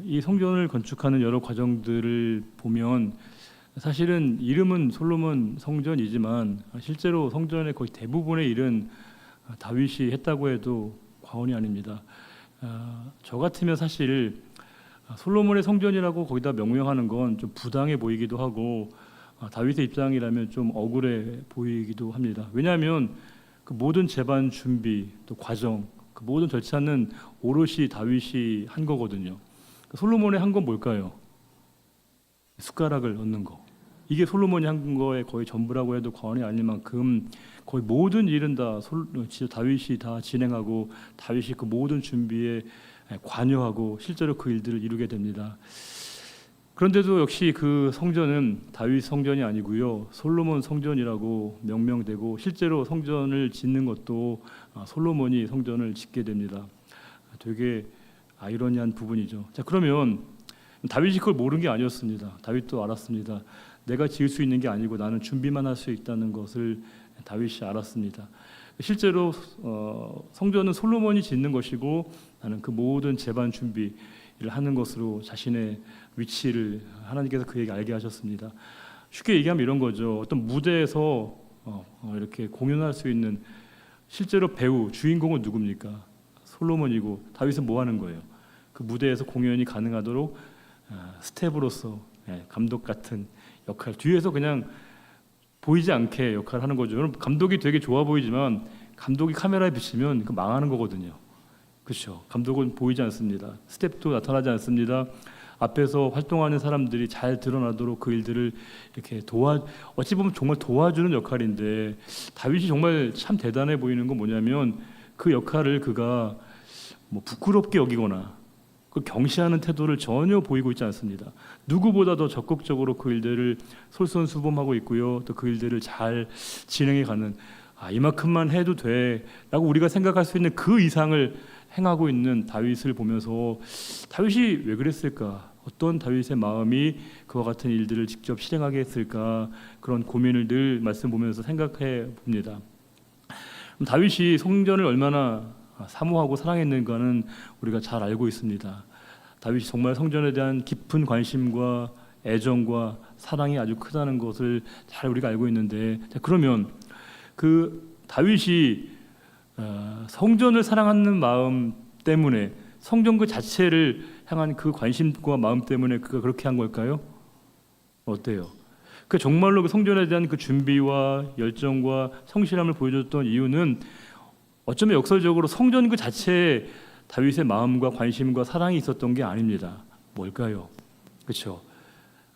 이 성전을 건축하는 여러 과정들을 보면 사실은 이름은 솔로몬 성전이지만 실제로 성전의 거의 대부분의 일은 다윗이 했다고 해도 과언이 아닙니다. 저 같으면 사실 솔로몬의 성전이라고 거기다 명명하는 건 좀 부당해 보이기도 하고 다윗의 입장이라면 좀 억울해 보이기도 합니다. 왜냐하면 그 모든 제반 준비 또 과정 그 모든 절차는 오롯이 다윗이 한 거거든요. 솔로몬의 한 건 뭘까요? 숟가락을 얹는 거. 이게 솔로몬이 한 거의 거의 전부라고 해도 과언이 아닐 만큼 거의 모든 일은 다 다윗이 다 진행하고 다윗이 그 모든 준비에 관여하고 실제로 그 일들을 이루게 됩니다. 그런데도 역시 그 성전은 다윗 성전이 아니고요, 솔로몬 성전이라고 명명되고 실제로 성전을 짓는 것도 솔로몬이 성전을 짓게 됩니다. 되게 아이러니한 부분이죠. 자, 그러면 다윗이 그걸 모르는 게 아니었습니다. 다윗도 알았습니다. 내가 지을 수 있는 게 아니고 나는 준비만 할 수 있다는 것을 다윗이 알았습니다. 실제로 성전은 솔로몬이 짓는 것이고 나는 그 모든 제반 준비를 하는 것으로 자신의 위치를 하나님께서 그에게 알게 하셨습니다. 쉽게 얘기하면 이런 거죠. 어떤 무대에서 이렇게 공연할 수 있는 실제로 배우 주인공은 누굽니까? 솔로몬이고 다윗은 뭐 하는 거예요? 그 무대에서 공연이 가능하도록 스텝으로서 감독 같은 역할, 뒤에서 그냥 보이지 않게 역할을 하는 거죠. 여러분, 감독이 되게 좋아 보이지만 감독이 카메라에 비치면 그 망하는 거거든요. 그렇죠? 감독은 보이지 않습니다. 스텝도 나타나지 않습니다. 앞에서 활동하는 사람들이 잘 드러나도록 그 일들을 이렇게 어찌 보면 정말 도와주는 역할인데, 다윗이 정말 참 대단해 보이는 건 뭐냐면 그 역할을 그가 뭐 부끄럽게 여기거나 그 경시하는 태도를 전혀 보이고 있지 않습니다. 누구보다 더 적극적으로 그 일들을 솔선수범하고 있고요, 또 그 일들을 잘 진행해가는, 이만큼만 해도 돼라고 우리가 생각할 수 있는 그 이상을 행하고 있는 다윗을 보면서 다윗이 왜 그랬을까? 어떤 다윗의 마음이 그와 같은 일들을 직접 실행하게 했을까? 그런 고민을 늘 말씀 보면서 생각해 봅니다. 다윗이 성전을 얼마나 사모하고 사랑했는가는 우리가 잘 알고 있습니다. 다윗이 정말 성전에 대한 깊은 관심과 애정과 사랑이 아주 크다는 것을 잘 우리가 알고 있는데, 자, 그러면 그 다윗이 성전을 사랑하는 마음 때문에, 성전 그 자체를 향한 그 관심과 마음 때문에 그가 그렇게 한 걸까요? 어때요? 그 정말로 그 성전에 대한 그 준비와 열정과 성실함을 보여줬던 이유는 어쩌면 역설적으로 성전 그 자체에 다윗의 마음과 관심과 사랑이 있었던 게 아닙니다. 뭘까요? 그렇죠?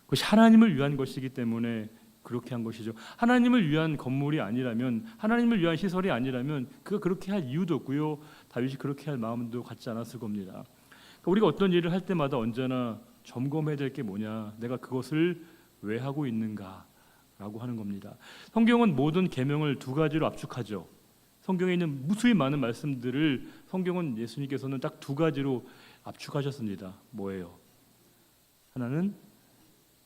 그것이 하나님을 위한 것이기 때문에 그렇게 한 것이죠. 하나님을 위한 건물이 아니라면, 하나님을 위한 시설이 아니라면 그가 그렇게 할 이유도 없고요, 다윗이 그렇게 할 마음도 갖지 않았을 겁니다. 그러니까 우리가 어떤 일을 할 때마다 언제나 점검해야 될 게 뭐냐, 내가 그것을 왜 하고 있는가라고 하는 겁니다. 성경은 모든 계명을 두 가지로 압축하죠. 성경에 있는 무수히 많은 말씀들을 성경은 예수님께서는 딱 두 가지로 압축하셨습니다. 뭐예요? 하나는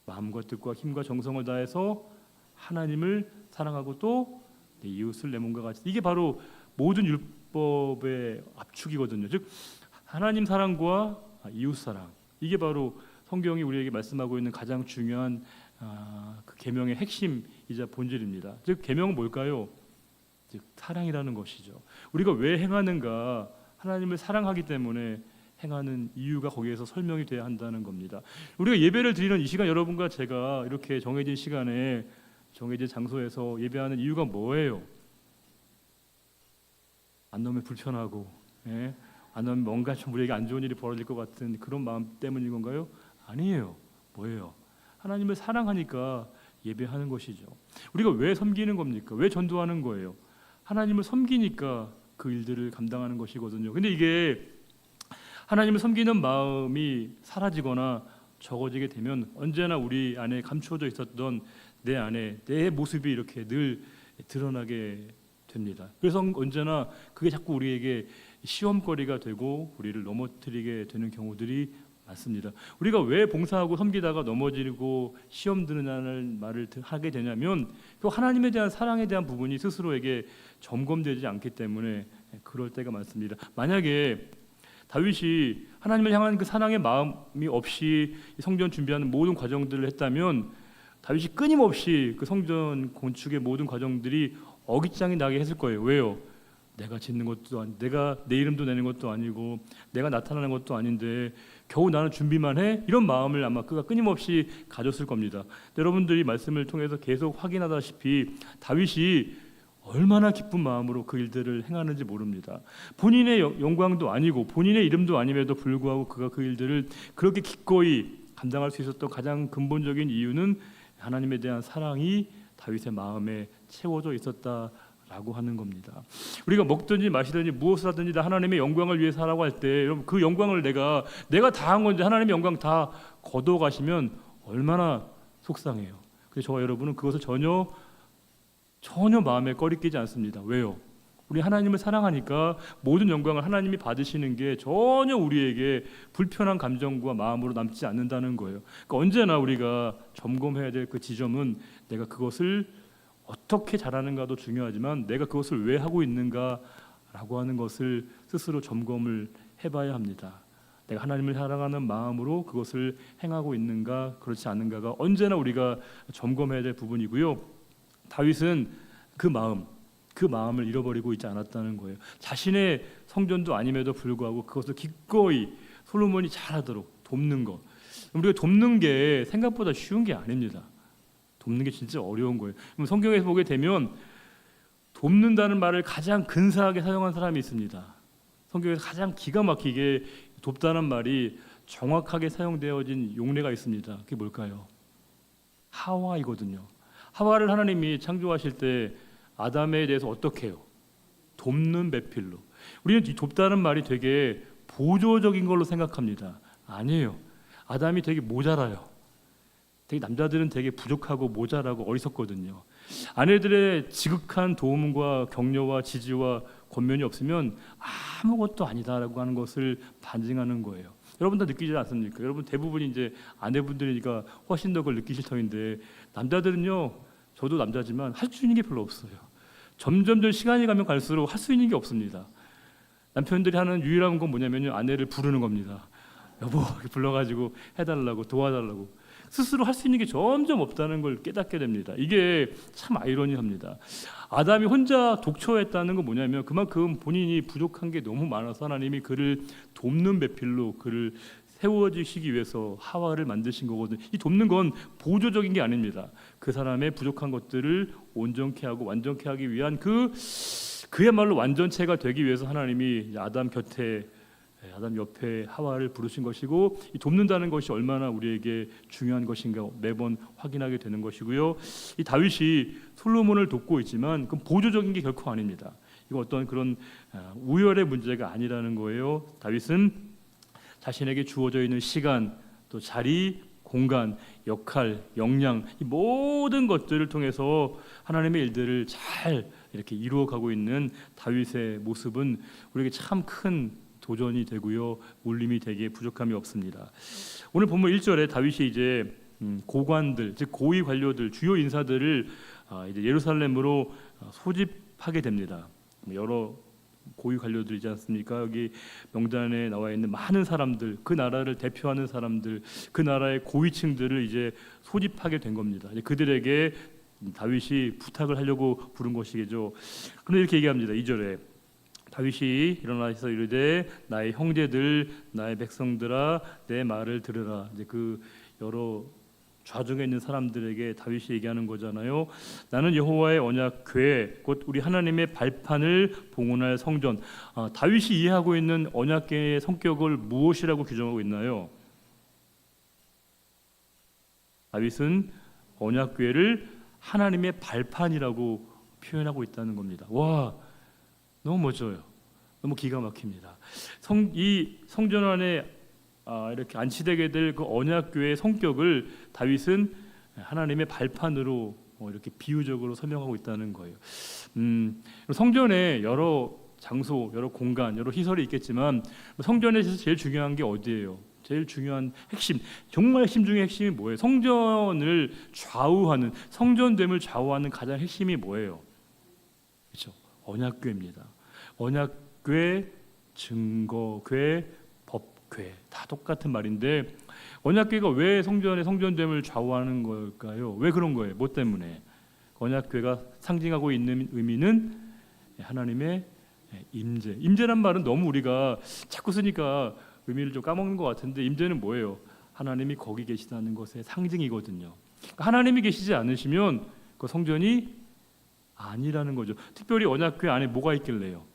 마음과 뜻과 힘과 정성을 다해서 하나님을 사랑하고 또 내 이웃을 내 몸과 같이. 이게 바로 모든 율법의 압축이거든요. 즉 하나님 사랑과 이웃 사랑, 이게 바로 성경이 우리에게 말씀하고 있는 가장 중요한 그 계명의 핵심이자 본질입니다. 즉 계명은 뭘까요? 즉 사랑이라는 것이죠. 우리가 왜 행하는가? 하나님을 사랑하기 때문에 행하는 이유가 거기에서 설명이 돼야 한다는 겁니다. 우리가 예배를 드리는 이 시간, 여러분과 제가 이렇게 정해진 시간에 정해진 장소에서 예배하는 이유가 뭐예요? 안 나오면 불편하고, 안 나오면 뭔가 좀 우리에게 안 좋은 일이 벌어질 것 같은 그런 마음 때문인 건가요? 아니에요. 뭐예요? 하나님을 사랑하니까 예배하는 것이죠. 우리가 왜 섬기는 겁니까? 왜 전도하는 거예요? 하나님을 섬기니까 그 일들을 감당하는 것이거든요. 근데 이게 하나님을 섬기는 마음이 사라지거나 적어지게 되면 언제나 우리 안에 감추어져 있었던 내 안에 내 모습이 이렇게 늘 드러나게 됩니다. 그래서 언제나 그게 자꾸 우리에게 시험거리가 되고 우리를 넘어뜨리게 되는 경우들이 많습니다. 우리가 왜 봉사하고 섬기다가 넘어지고 시험 드는다는 말을 하게 되냐면 그 하나님에 대한 사랑에 대한 부분이 스스로에게 점검되지 않기 때문에 그럴 때가 많습니다. 만약에 다윗이 하나님을 향한 그 사랑의 마음이 없이 성전 준비하는 모든 과정들을 했다면 다윗이 끊임없이 그 성전 건축의 모든 과정들이 어깃장이 나게 했을 거예요. 왜요? 내가 짓는 것도 내가 내 이름도 내는 것도 아니고 내가 나타나는 것도 아닌데 겨우 나는 준비만 해? 이런 마음을 아마 그가 끊임없이 가졌을 겁니다. 여러분들이 말씀을 통해서 계속 확인하다시피 다윗이 얼마나 기쁜 마음으로 그 일들을 행하는지 모릅니다. 본인의 영광도 아니고 본인의 이름도 아님에도 불구하고 그가 그 일들을 그렇게 기꺼이 감당할 수 있었던 가장 근본적인 이유는 하나님에 대한 사랑이 다윗의 마음에 채워져 있었다라고 하는 겁니다. 우리가 먹든지 마시든지 무엇을 하든지 다 하나님의 영광을 위해 살라고 할 때 여러분 그 영광을 내가 다 한 건데 하나님의 영광 다 거둬 가시면 얼마나 속상해요. 그래서 저와 여러분은 그것을 전혀 마음에 꺼리끼지 않습니다. 왜요? 우리 하나님을 사랑하니까 모든 영광을 하나님이 받으시는 게 전혀 우리에게 불편한 감정과 마음으로 남지 않는다는 거예요. 그러니까 언제나 우리가 점검해야 될 그 지점은 내가 그것을 어떻게 잘하는가도 중요하지만 내가 그것을 왜 하고 있는가라고 하는 것을 스스로 점검을 해봐야 합니다. 내가 하나님을 사랑하는 마음으로 그것을 행하고 있는가 그렇지 않은가가 언제나 우리가 점검해야 될 부분이고요. 다윗은 그 마음을 잃어버리고 있지 않았다는 거예요. 자신의 성전도 아님에도 불구하고 그것을 기꺼이 솔로몬이 잘하도록 돕는 것. 우리가 돕는 게 생각보다 쉬운 게 아닙니다. 돕는 게 진짜 어려운 거예요. 성경에서 보게 되면 돕는다는 말을 가장 근사하게 사용한 사람이 있습니다. 성경에서 가장 기가 막히게 돕다는 말이 정확하게 사용되어진 용례가 있습니다. 그게 뭘까요? 하와이거든요. 하와를 하나님이 창조하실 때 아담에 대해서 어떻게 해요? 돕는 배필로. 우리는 이 돕다는 말이 되게 보조적인 걸로 생각합니다. 아니에요. 아담이 되게 모자라요. 되게 남자들은 되게 부족하고 모자라고 어리석거든요. 아내들의 지극한 도움과 격려와 지지와 권면이 없으면 아무것도 아니다라고 하는 것을 반증하는 거예요. 여러분 다 느끼지 않습니까? 여러분 대부분 이제 아내분들이니까 훨씬 더 그걸 느끼실 터인데 남자들은요, 저도 남자지만 할 수 있는 게 별로 없어요. 점점 시간이 가면 갈수록 할 수 있는 게 없습니다. 남편들이 하는 유일한 건 뭐냐면요, 아내를 부르는 겁니다. 여보 이렇게 불러가지고 해달라고 도와달라고. 스스로 할 수 있는 게 점점 없다는 걸 깨닫게 됩니다. 이게 참 아이러니합니다. 아담이 혼자 독처했다는 건 뭐냐면 그만큼 본인이 부족한 게 너무 많아서 하나님이 그를 돕는 배필로 그를 세워지시기 위해서 하와를 만드신 거거든요. 이 돕는 건 보조적인 게 아닙니다. 그 사람의 부족한 것들을 온전케 하고 완전케 하기 위한 그야말로 완전체가 되기 위해서 하나님이 아담 옆에 하와를 부르신 것이고, 이 돕는다는 것이 얼마나 우리에게 중요한 것인가 매번 확인하게 되는 것이고요. 이 다윗이 솔로몬을 돕고 있지만 그건 보조적인 게 결코 아닙니다. 이거 어떤 그런 우열의 문제가 아니라는 거예요. 다윗은 자신에게 주어져 있는 시간, 또 자리, 공간, 역할, 역량, 이 모든 것들을 통해서 하나님의 일들을 잘 이렇게 이루어가고 있는 다윗의 모습은 우리에게 참 큰 도전이 되고요, 울림이 되기에 부족함이 없습니다. 오늘 본문 1절에 다윗이 이제 고관들, 즉 고위 관료들, 주요 인사들을 이제 예루살렘으로 소집하게 됩니다. 여러 고위 관료들이지 않습니까? 여기 명단에 나와 있는 많은 사람들, 그 나라를 대표하는 사람들, 그 나라의 고위층들을 이제 소집하게 된 겁니다. 이제 그들에게 다윗이 부탁을 하려고 부른 것이겠죠. 그런데 이렇게 얘기합니다. 2절에 다윗이 일어나서 이르되 나의 형제들, 나의 백성들아, 내 말을 들으라. 이제 그 여러 좌중에 있는 사람들에게 다윗이 얘기하는 거잖아요. 나는 여호와의 언약궤, 곧 우리 하나님의 발판을 봉헌할 성전. 다윗이 이해하고 있는 언약궤의 성격을 무엇이라고 규정하고 있나요? 다윗은 언약궤를 하나님의 발판이라고 표현하고 있다는 겁니다. 와, 너무 멋져요. 너무 기가 막힙니다. 이 성전 안에 이렇게 안치되게 될 그 언약궤의 성격을 다윗은 하나님의 발판으로 이렇게 비유적으로 설명하고 있다는 거예요. 성전에 여러 장소, 여러 공간, 여러 시설이 있겠지만 성전에서 제일 중요한 게 어디예요? 제일 중요한 핵심, 정말 핵심 중에 핵심이 뭐예요? 성전을 좌우하는, 성전됨을 좌우하는 가장 핵심이 뭐예요? 그렇죠? 언약궤입니다. 언약궤, 증거궤, 언약궤 다 똑같은 말인데 언약궤가 왜 성전의 성전됨을 좌우하는 걸까요? 왜 그런 거예요? 뭐 때문에? 언약궤가 상징하고 있는 의미는 하나님의 임재. 임재란 말은 너무 우리가 자꾸 쓰니까 의미를 좀 까먹는 것 같은데 임재는 뭐예요? 하나님이 거기 계시다는 것의 상징이거든요. 그러니까 하나님이 계시지 않으시면 그 성전이 아니라는 거죠. 특별히 언약궤 안에 뭐가 있길래요?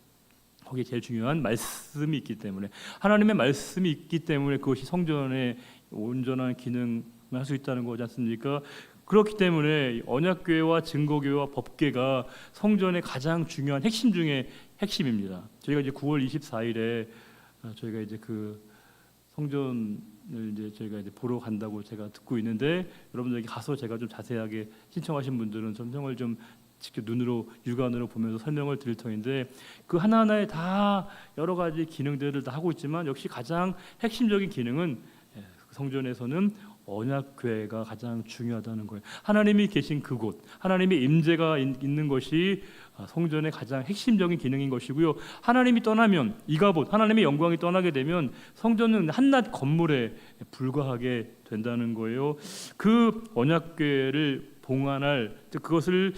거기에 제일 중요한 말씀이 있기 때문에, 하나님의 말씀이 있기 때문에 그것이 성전의 온전한 기능을 할 수 있다는 거지 않습니까? 그렇기 때문에 언약궤와 증거궤와 법궤가 성전의 가장 중요한 핵심 중에 핵심입니다. 저희가 이제 9월 24일에 저희가 이제 그 성전을 이제 저희가 이제 보러 간다고 제가 듣고 있는데, 여러분들에게 가서 제가 좀 자세하게 신청하신 분들은 설명을 좀 직접 눈으로 육안으로 보면서 설명을 드릴 터인데, 그 하나하나에 다 여러 가지 기능들을 다 하고 있지만 역시 가장 핵심적인 기능은 성전에서는 언약궤가 가장 중요하다는 거예요. 하나님이 계신 그곳, 하나님의 임재가 있는 것이 성전의 가장 핵심적인 기능인 것이고요. 하나님이 떠나면, 이가봇 하나님의 영광이 떠나게 되면 성전은 한낱 건물에 불과하게 된다는 거예요. 그 언약궤를 봉안할, 그것을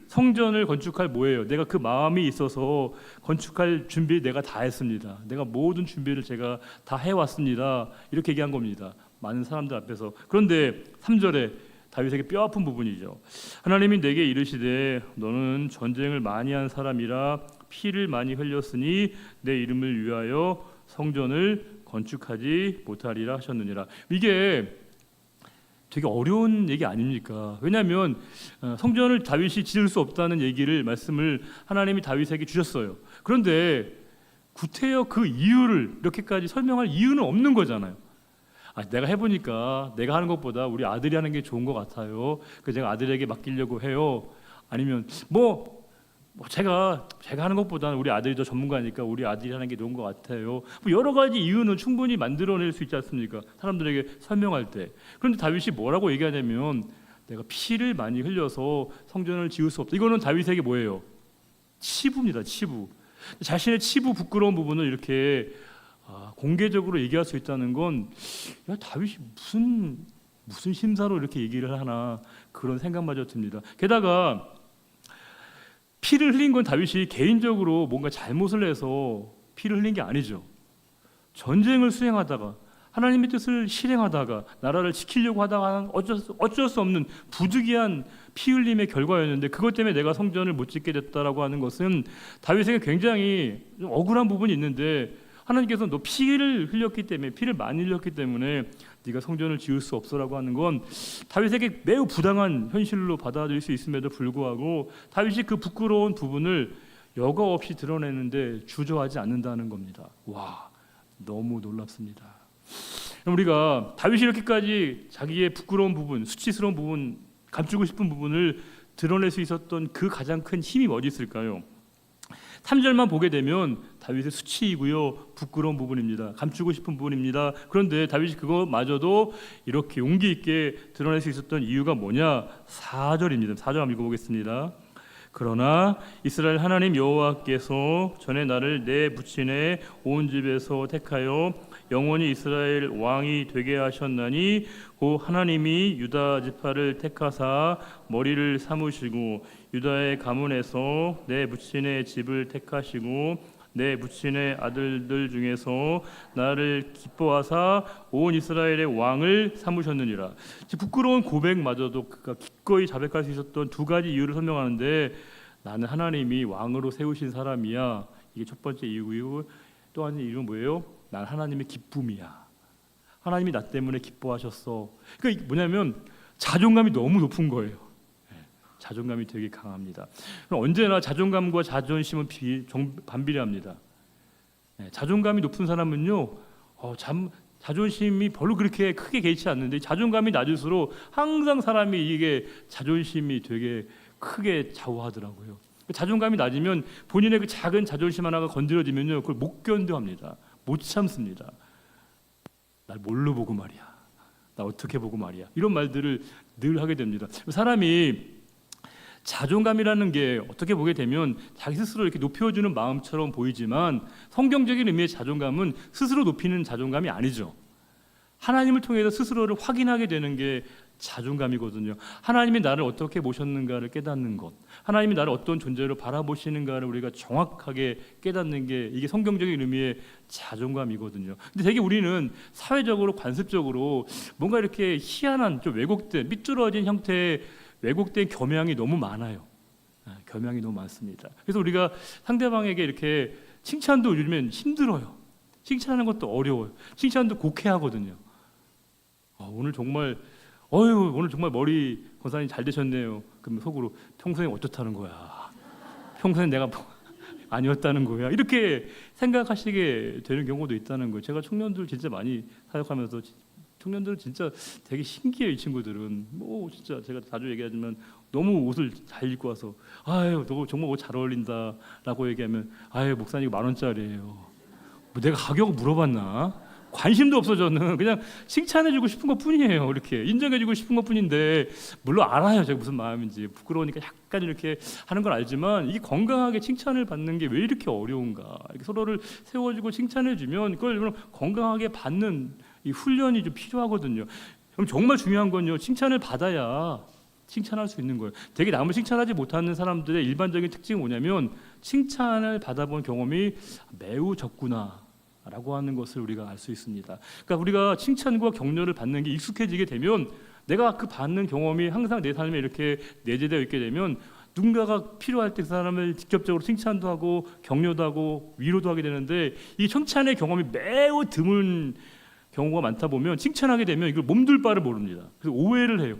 성전을 건축할 뭐예요? 내가 그 마음이 있어서 건축할 준비 내가 다 했습니다. 내가 모든 준비를 제가 다 해왔습니다. 이렇게 얘기한 겁니다. 많은 사람들 앞에서. 그런데 3절에 다윗에게 뼈아픈 부분이죠. 하나님이 내게 이르시되 너는 전쟁을 많이 한 사람이라 피를 많이 흘렸으니 내 이름을 위하여 성전을 건축하지 못하리라 하셨느니라. 이게 되게 어려운 얘기 아닙니까? 왜냐하면 성전을 다윗이 지을 수 없다는 말씀을 하나님이 다윗에게 주셨어요. 그런데 구태여 그 이유를 이렇게까지 설명할 이유는 없는 거잖아요. 내가 해보니까 내가 하는 것보다 우리 아들이 하는 게 좋은 것 같아요. 그래서 제가 아들에게 맡기려고 해요. 아니면 제가 하는 것보다는 우리 아들이 더 전문가니까 우리 아들이 하는 게 좋은 것 같아요. 여러 가지 이유는 충분히 만들어낼 수 있지 않습니까? 사람들에게 설명할 때. 그런데 다윗이 뭐라고 얘기하냐면 내가 피를 많이 흘려서 성전을 지을 수 없다. 이거는 다윗에게 뭐예요? 치부입니다. 치부. 자신의 치부 부끄러운 부분을 이렇게 공개적으로 얘기할 수 있다는 건, 다윗이 무슨 심사로 이렇게 얘기를 하나, 그런 생각마저 듭니다. 게다가 피를 흘린 건 다윗이 개인적으로 뭔가 잘못을 해서 피를 흘린 게 아니죠. 전쟁을 수행하다가 하나님의 뜻을 실행하다가 나라를 지키려고 하다가 어쩔 수 없는 부득이한 피 흘림의 결과였는데, 그것 때문에 내가 성전을 못 짓게 됐다라고 하는 것은 다윗에게 굉장히 좀 억울한 부분이 있는데, 하나님께서 너 피를 흘렸기 때문에, 피를 많이 흘렸기 때문에 네가 성전을 지을 수 없어라고 하는 건 다윗에게 매우 부당한 현실로 받아들일 수 있음에도 불구하고 다윗이 그 부끄러운 부분을 여과 없이 드러내는데 주저하지 않는다는 겁니다. 와, 너무 놀랍습니다. 우리가 다윗이 이렇게까지 자기의 부끄러운 부분, 수치스러운 부분, 감추고 싶은 부분을 드러낼 수 있었던 그 가장 큰 힘이 어디 있을까요? 3절만 보게 되면 다윗의 수치이고요, 부끄러운 부분입니다. 감추고 싶은 부분입니다. 그런데 다윗이 그거마저도 이렇게 용기 있게 드러낼 수 있었던 이유가 뭐냐? 4절입니다. 4절 한번 읽어보겠습니다. 그러나 이스라엘 하나님 여호와께서 전에 나를 내 부친의 온 집에서 택하여 영원히 이스라엘 왕이 되게 하셨나니 곧 하나님이 유다 지파를 택하사 머리를 삼으시고 유다의 가문에서 내 부친의 집을 택하시고 내 부친의 아들들 중에서 나를 기뻐하사 온 이스라엘의 왕을 삼으셨느니라. 부끄러운 고백마저도 그가 기꺼이 자백할 수 있었던 두 가지 이유를 설명하는데, 나는 하나님이 왕으로 세우신 사람이야. 이게 첫 번째 이유고요. 또 한 이유는 뭐예요? 난 하나님의 기쁨이야. 하나님이 나 때문에 기뻐하셨어. 그러니까 뭐냐면 자존감이 너무 높은 거예요. 자존감이 되게 강합니다. 언제나 자존감과 자존심은 반비례합니다. 자존감이 높은 사람은요, 자존심이 별로 그렇게 크게 개의치 않는데, 자존감이 낮을수록 항상 사람이 이게 자존심이 되게 크게 좌우하더라고요. 자존감이 낮으면 본인의 그 작은 자존심 하나가 건드려지면요, 그걸 못 견뎌합니다. 못 참습니다. 날 뭘로 보고 말이야, 나 어떻게 보고 말이야, 이런 말들을 늘 하게 됩니다. 사람이 자존감이라는 게 어떻게 보게 되면 자기 스스로 이렇게 높여주는 마음처럼 보이지만 성경적인 의미의 자존감은 스스로 높이는 자존감이 아니죠. 하나님을 통해서 스스로를 확인하게 되는 게 자존감이거든요. 하나님이 나를 어떻게 보셨는가를 깨닫는 것, 하나님이 나를 어떤 존재로 바라보시는가를 우리가 정확하게 깨닫는 게 이게 성경적인 의미의 자존감이거든요. 근데 되게 우리는 사회적으로 관습적으로 뭔가 이렇게 희한한 좀 왜곡된 삐뚤어진 형태의 왜곡된 겸양이 너무 많아요. 겸양이 너무 많습니다. 그래서 우리가 상대방에게 이렇게 칭찬도 요즘엔 힘들어요. 칭찬하는 것도 어려워요. 칭찬도 곡해하거든요. 오늘 정말 머리 권사님 잘 되셨네요. 그러면 속으로 평소에 어떻다는 거야. 평소에 내가 아니었다는 거야. 이렇게 생각하시게 되는 경우도 있다는 거예요. 제가 청년들 진짜 많이 사역하면서 청년들은 진짜 되게 신기해요. 이 친구들은 진짜 제가 자주 얘기하지만 너무 옷을 잘 입고 와서 너 정말 옷 잘 어울린다라고 얘기하면 목사님 이거 10,000원짜리예요. 내가 가격을 물어봤나? 관심도 없어. 저는 그냥 칭찬해주고 싶은 것뿐이에요. 이렇게 인정해주고 싶은 것뿐인데 물론 알아요. 제가 무슨 마음인지 부끄러우니까 약간 이렇게 하는 걸 알지만 이게 건강하게 칭찬을 받는 게 왜 이렇게 어려운가? 이렇게 서로를 세워주고 칭찬해주면 그걸 건강하게 받는 이 훈련이 좀 필요하거든요. 그럼 정말 중요한 건요. 칭찬을 받아야 칭찬할 수 있는 거예요. 되게 남을 칭찬하지 못하는 사람들의 일반적인 특징이 뭐냐면 칭찬을 받아본 경험이 매우 적구나 라고 하는 것을 우리가 알 수 있습니다. 그러니까 우리가 칭찬과 격려를 받는 게 익숙해지게 되면 내가 그 받는 경험이 항상 내 삶에 이렇게 내재되어 있게 되면 누군가가 필요할 때 그 사람을 직접적으로 칭찬도 하고 격려도 하고 위로도 하게 되는데 이 칭찬의 경험이 매우 드문 경우가 많다 보면 칭찬하게 되면 이걸 몸둘 바를 모릅니다. 그래서 오해를 해요.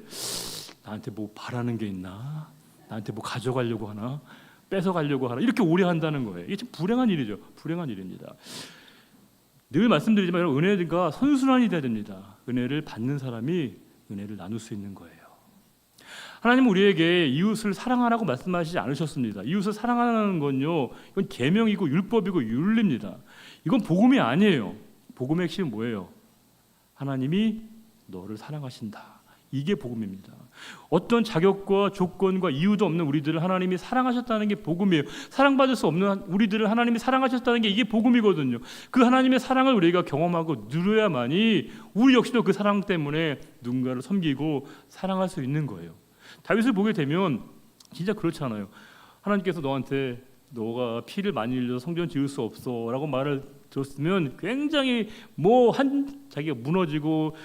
나한테 뭐 바라는 게 있나? 나한테 뭐 가져가려고 하나? 뺏어가려고 하나? 이렇게 오해한다는 거예요. 이게 참 불행한 일이죠. 불행한 일입니다. 늘 말씀드리지만 여러분, 은혜가 선순환이 돼야 됩니다. 은혜를 받는 사람이 은혜를 나눌 수 있는 거예요. 하나님은 우리에게 이웃을 사랑하라고 말씀하시지 않으셨습니다. 이웃을 사랑하는 건요, 이건 계명이고 율법이고 윤리입니다. 이건 복음이 아니에요. 복음의 핵심은 뭐예요? 하나님이 너를 사랑하신다. 이게 복음입니다. 어떤 자격과 조건과 이유도 없는 우리들을 하나님이 사랑하셨다는 게 복음이에요. 사랑받을 수 없는 우리들을 하나님이 사랑하셨다는 게 이게 복음이거든요. 그 하나님의 사랑을 우리가 경험하고 누려야만이 우리 역시도 그 사랑 때문에 누군가를 섬기고 사랑할 수 있는 거예요. 다윗을 보게 되면 진짜 그렇잖아요. 하나님께서 너한테 너가 피를 많이 흘려서 성전 지을 수 없어 라고 말을 들었으면 굉장히 자기가 무너지고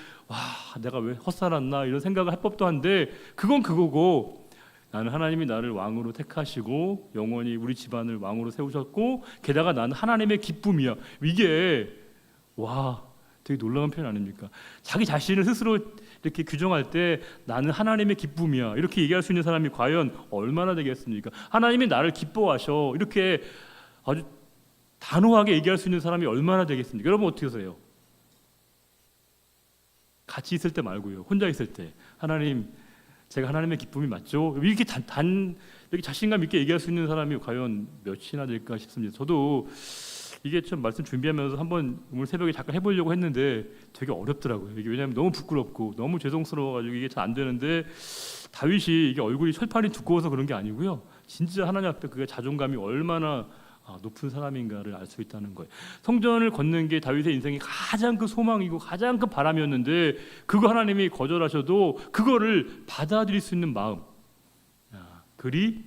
내가 왜 헛살았나 이런 생각을 할 법도 한데 그건 그거고 나는 하나님이 나를 왕으로 택하시고 영원히 우리 집안을 왕으로 세우셨고 게다가 나는 하나님의 기쁨이야. 이게 되게 놀라운 표현 아닙니까? 자기 자신을 스스로 이렇게 규정할 때 나는 하나님의 기쁨이야 이렇게 얘기할 수 있는 사람이 과연 얼마나 되겠습니까? 하나님이 나를 기뻐하셔 이렇게 아주 단호하게 얘기할 수 있는 사람이 얼마나 되겠습니까? 여러분 어떻게 하세요? 같이 있을 때 말고요. 혼자 있을 때 하나님, 제가 하나님의 기쁨이 맞죠? 이렇게 이렇게 자신감 있게 얘기할 수 있는 사람이 과연 몇이나 될까 싶습니다. 저도 이게 참 말씀 준비하면서 한번 오늘 새벽에 잠깐 해보려고 했는데 되게 어렵더라고요. 이게 왜냐하면 너무 부끄럽고 너무 죄송스러워가지고 이게 잘 안 되는데 다윗이 이게 얼굴이 철판이 두꺼워서 그런 게 아니고요. 진짜 하나님 앞에 그게 자존감이 얼마나 높은 사람인가를 알 수 있다는 거예요. 성전을 걷는 게 다윗의 인생의 가장 큰 소망이고 가장 큰 바람이었는데 그거 하나님이 거절하셔도 그거를 받아들일 수 있는 마음, 그리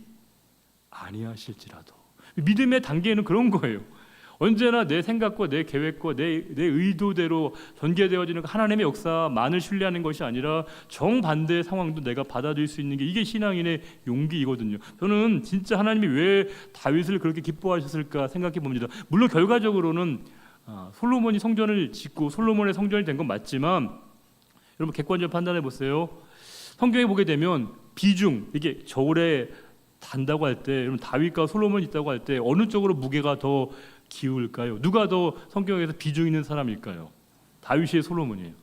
아니하실지라도. 믿음의 단계는 그런 거예요. 언제나 내 생각과 내 계획과 내 의도대로 전개되어지는 하나님의 역사만을 신뢰하는 것이 아니라 정반대의 상황도 내가 받아들일 수 있는 게 이게 신앙인의 용기이거든요. 저는 진짜 하나님이 왜 다윗을 그렇게 기뻐하셨을까 생각해 봅니다. 물론 결과적으로는 솔로몬이 성전을 짓고 솔로몬의 성전이 된 건 맞지만 여러분 객관적으로 판단해 보세요. 성경에 보게 되면 비중, 이게 저울에 단다고 할 때 여러분 다윗과 솔로몬이 있다고 할 때 어느 쪽으로 무게가 더 기울까요? 누가 더 성경에서 비중 있는 사람일까요? 다윗이에요, 솔로몬이에요?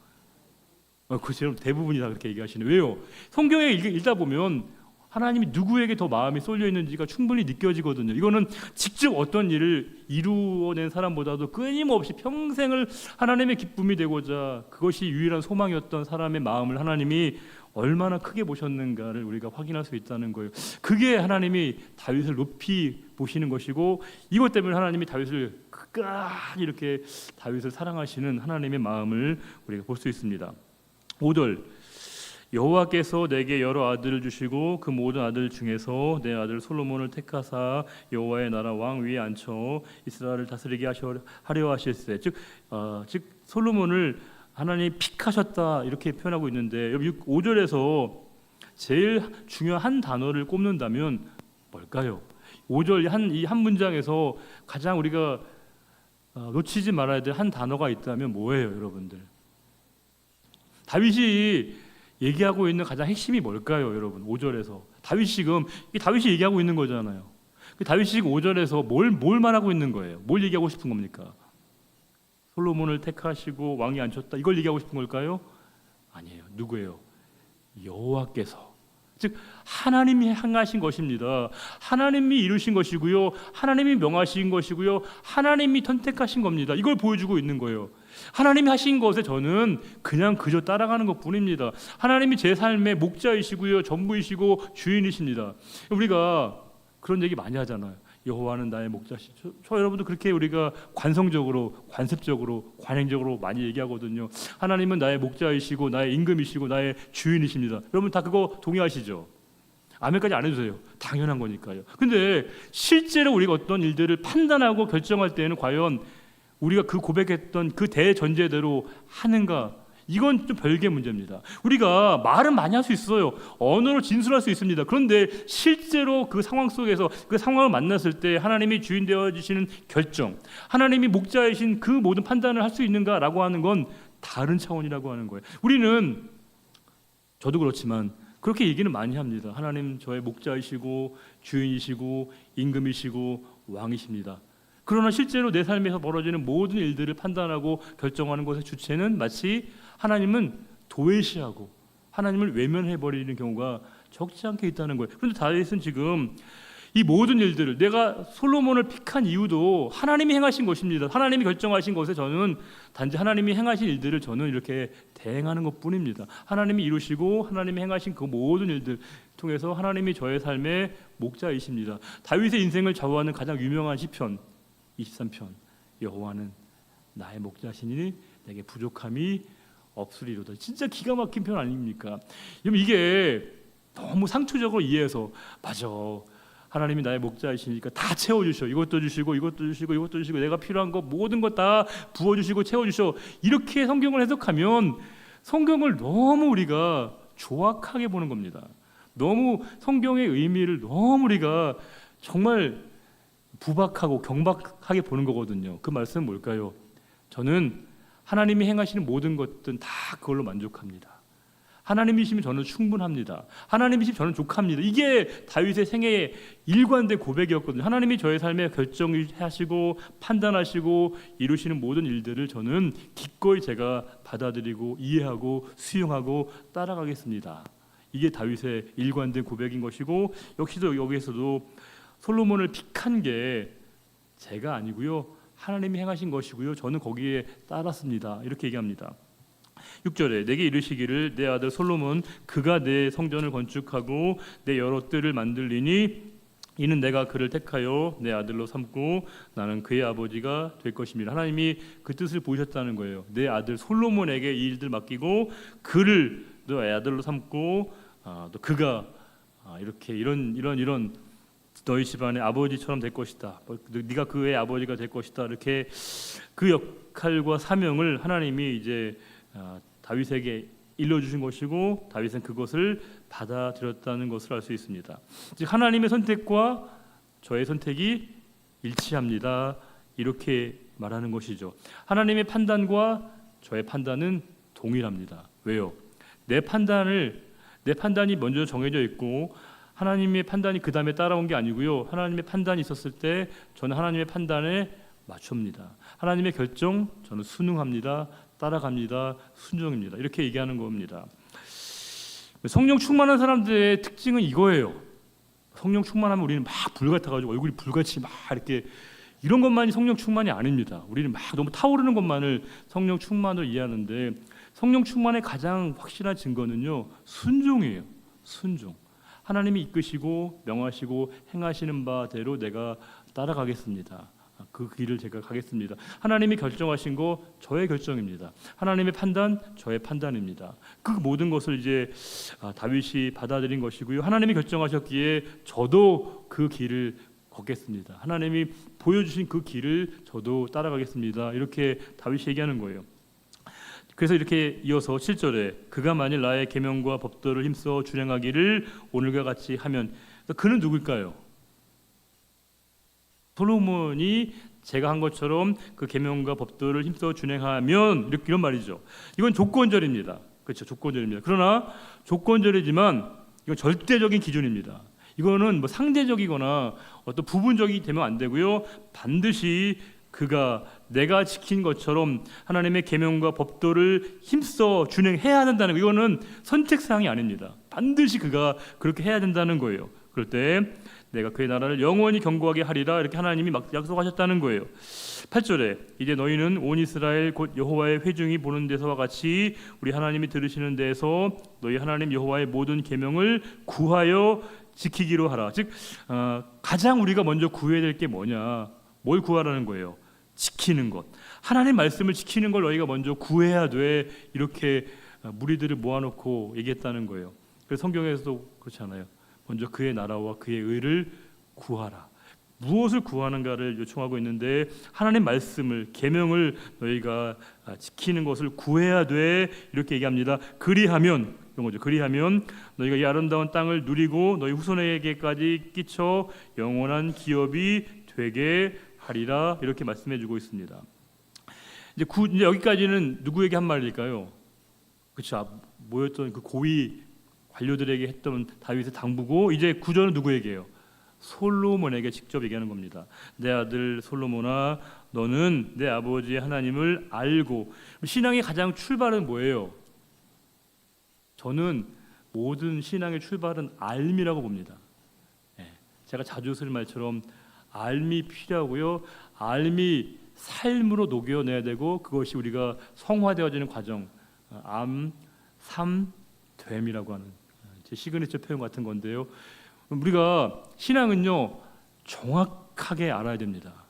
그렇죠. 대부분이 다 그렇게 얘기하시네. 왜요? 성경에 읽다 보면 하나님이 누구에게 더 마음이 쏠려 있는지가 충분히 느껴지거든요. 이거는 직접 어떤 일을 이루어낸 사람보다도 끊임없이 평생을 하나님의 기쁨이 되고자 그것이 유일한 소망이었던 사람의 마음을 하나님이 얼마나 크게 보셨는가를 우리가 확인할 수 있다는 거예요. 그게 하나님이 다윗을 높이 보시는 것이고, 이것 때문에 하나님이 다윗을 끝까지 이렇게 다윗을 사랑하시는 하나님의 마음을 우리가 볼 수 있습니다. 5절, 여호와께서 내게 여러 아들을 주시고 그 모든 아들 중에서 내 아들 솔로몬을 택하사 여호와의 나라 왕 위에 앉혀 이스라엘을 다스리게 하려 하실세. 즉 솔로몬을 하나님이 픽하셨다 이렇게 표현하고 있는데, 여기 5절에서 제일 중요한 한 단어를 꼽는다면 뭘까요? 5절 이 한 문장에서 가장 우리가 놓치지 말아야 될 한 단어가 있다면 뭐예요, 여러분들? 다윗이 얘기하고 있는 가장 핵심이 뭘까요, 여러분? 5절에서 다윗이 얘기하고 있는 거잖아요. 다윗이 지금 5절에서 뭘 말하고 있는 거예요? 뭘 얘기하고 싶은 겁니까? 솔로몬을 택하시고 왕이 앉혔다, 이걸 얘기하고 싶은 걸까요? 아니에요. 누구예요? 여호와께서, 즉 하나님이 행하신 것입니다. 하나님이 이루신 것이고요, 하나님이 명하신 것이고요, 하나님이 선택하신 겁니다. 이걸 보여주고 있는 거예요. 하나님이 하신 것에 저는 그저 따라가는 것뿐입니다. 하나님이 제 삶의 목자이시고요, 전부이시고 주인이십니다. 우리가 그런 얘기 많이 하잖아요. 여호와는 나의 목자시죠. 저 여러분도 그렇게 우리가 관성적으로, 관습적으로, 관행적으로 많이 얘기하거든요. 하나님은 나의 목자이시고 나의 임금이시고 나의 주인이십니다. 여러분 다 그거 동의하시죠? 아멘까지 안 해주세요. 당연한 거니까요. 근데 실제로 우리가 어떤 일들을 판단하고 결정할 때는 과연 우리가 그 고백했던 그 대전제대로 하는가? 이건 좀 별개의 문제입니다. 우리가 말은 많이 할 수 있어요. 언어로 진술할 수 있습니다. 그런데 실제로 그 상황 속에서 그 상황을 만났을 때 하나님이 주인 되어주시는 결정, 하나님이 목자이신 그 모든 판단을 할 수 있는가라고 하는 건 다른 차원이라고 하는 거예요. 우리는, 저도 그렇지만 그렇게 얘기는 많이 합니다. 하나님 저의 목자이시고 주인이시고 임금이시고 왕이십니다. 그러나 실제로 내 삶에서 벌어지는 모든 일들을 판단하고 결정하는 것의 주체는 마치 하나님은 도외시하고 하나님을 외면해버리는 경우가 적지 않게 있다는 거예요. 그런데 다윗은 지금 이 모든 일들을, 내가 솔로몬을 픽한 이유도 하나님이 행하신 것입니다. 하나님이 결정하신 것에 저는 단지 하나님이 행하신 일들을 저는 이렇게 대행하는 것뿐입니다. 하나님이 이루시고 하나님이 행하신 그 모든 일들 통해서 하나님이 저의 삶의 목자이십니다. 다윗의 인생을 좌우하는 가장 유명한 시편 23편, 여호와는 나의 목자시니 내게 부족함이 없으리로다. 진짜 기가 막힌 편 아닙니까? 이게 너무 상투적으로 이해해서, 맞아, 하나님이 나의 목자이시니까 다 채워주셔, 이것도 주시고 이것도 주시고 이것도 주시고 내가 필요한 거 모든 것 다 부어주시고 채워주셔, 이렇게 성경을 해석하면 성경을 너무 우리가 조악하게 보는 겁니다. 너무 성경의 의미를 너무 우리가 정말 부박하고 경박하게 보는 거거든요. 그 말씀은 뭘까요? 저는 하나님이 행하시는 모든 것들은 다 그걸로 만족합니다. 하나님이시면 저는 충분합니다. 하나님이시면 저는 족합니다. 이게 다윗의 생애의 일관된 고백이었거든요. 하나님이 저의 삶에 결정하시고 판단하시고 이루시는 모든 일들을 저는 기꺼이 제가 받아들이고 이해하고 수용하고 따라가겠습니다. 이게 다윗의 일관된 고백인 것이고, 역시도 여기에서도 솔로몬을 픽한 게 제가 아니고요, 하나님이 행하신 것이고요, 저는 거기에 따랐습니다. 이렇게 얘기합니다. 6절에 내게 이르시기를 내 아들 솔로몬 그가 내 성전을 건축하고 내 여러 뜰을 만들리니 이는 내가 그를 택하여 내 아들로 삼고 나는 그의 아버지가 될 것입니다. 하나님이 그 뜻을 보셨다는 거예요. 내 아들 솔로몬에게 이 일들 맡기고 그를 너의 아들로 삼고 또 그가 이렇게 이런 너희 집안의 아버지처럼 될 것이다. 네가 그의 아버지가 될 것이다. 이렇게 그 역할과 사명을 하나님이 이제 다윗에게 일러주신 것이고, 다윗은 그것을 받아들였다는 것을 알 수 있습니다. 즉 하나님의 선택과 저의 선택이 일치합니다. 이렇게 말하는 것이죠. 하나님의 판단과 저의 판단은 동일합니다. 왜요? 내 판단이 먼저 정해져 있고 하나님의 판단이 그 다음에 따라온 게 아니고요. 하나님의 판단이 있었을 때 저는 하나님의 판단에 맞춥니다. 하나님의 결정 저는 순응합니다. 따라갑니다. 순종입니다. 이렇게 얘기하는 겁니다. 성령 충만한 사람들의 특징은 이거예요. 성령 충만하면 우리는 막 불같아가지고 얼굴이 불같이 막 이렇게 이런 것만이 성령 충만이 아닙니다. 우리는 막 너무 타오르는 것만을 성령 충만을 이해하는데 성령 충만의 가장 확실한 증거는요, 순종이에요. 순종. 하나님이 이끄시고 명하시고 행하시는 바대로 내가 따라가겠습니다. 그 길을 제가 가겠습니다. 하나님이 결정하신 거 저의 결정입니다. 하나님의 판단 저의 판단입니다. 그 모든 것을 이제 다윗이 받아들인 것이고요. 하나님이 결정하셨기에 저도 그 길을 걷겠습니다. 하나님이 보여주신 그 길을 저도 따라가겠습니다. 이렇게 다윗이 얘기하는 거예요. 그래서 이렇게 이어서 7절에 그가 만일 나의 계명과 법도를 힘써 준행하기를 오늘과 같이 하면, 그는 누굴까요? 솔로몬이 제가 한 것처럼 그 계명과 법도를 힘써 준행하면 이런 말이죠. 이건 조건절입니다. 그렇죠, 조건절입니다. 그러나 조건절이지만 이건 절대적인 기준입니다. 이거는 뭐 상대적이거나 어떤 부분적이 되면 안 되고요. 반드시 그가 내가 지킨 것처럼 하나님의 계명과 법도를 힘써 준행해야 된다는 거, 이거는 선택사항이 아닙니다. 반드시 그가 그렇게 해야 된다는 거예요. 그럴 때 내가 그의 나라를 영원히 견고하게 하리라, 이렇게 하나님이 막 약속하셨다는 거예요. 8절에 이제 너희는 온 이스라엘 곧 여호와의 회중이 보는 데서와 같이 우리 하나님이 들으시는 데에서 너희 하나님 여호와의 모든 계명을 구하여 지키기로 하라. 즉 가장 우리가 먼저 구해야 될 게 뭐냐, 뭘 구하라는 거예요? 지키는 것. 하나님 말씀을 지키는 걸 너희가 먼저 구해야 돼, 이렇게 무리들을 모아놓고 얘기했다는 거예요. 그래서 성경에서도 그렇잖아요. 먼저 그의 나라와 그의 의를 구하라. 무엇을 구하는가를 요청하고 있는데 하나님 말씀을, 계명을 너희가 지키는 것을 구해야 돼, 이렇게 얘기합니다. 그리하면, 이런 거죠. 그리하면 너희가 이 아름다운 땅을 누리고 너희 후손에게까지 끼쳐 영원한 기업이 되게 하리라, 이렇게 말씀해주고 있습니다. 이제 여기까지는 누구에게 한 말일까요? 그렇죠. 모였던 그 고위 관료들에게 했던 다윗의 당부고, 이제 구절은 누구에게요? 솔로몬에게 직접 얘기하는 겁니다. 내 아들 솔로몬아, 너는 내 아버지의 하나님을 알고. 신앙의 가장 출발은 뭐예요? 저는 모든 신앙의 출발은 알미라고 봅니다. 제가 자주 쓰는 말처럼 알미 필요하고요. 알미 삶으로 녹여내야 되고, 그것이 우리가 성화되어지는 과정, 삼됨이라고 하는 제 시그니처 표현 같은 건데요. 우리가 신앙은요, 정확하게 알아야 됩니다.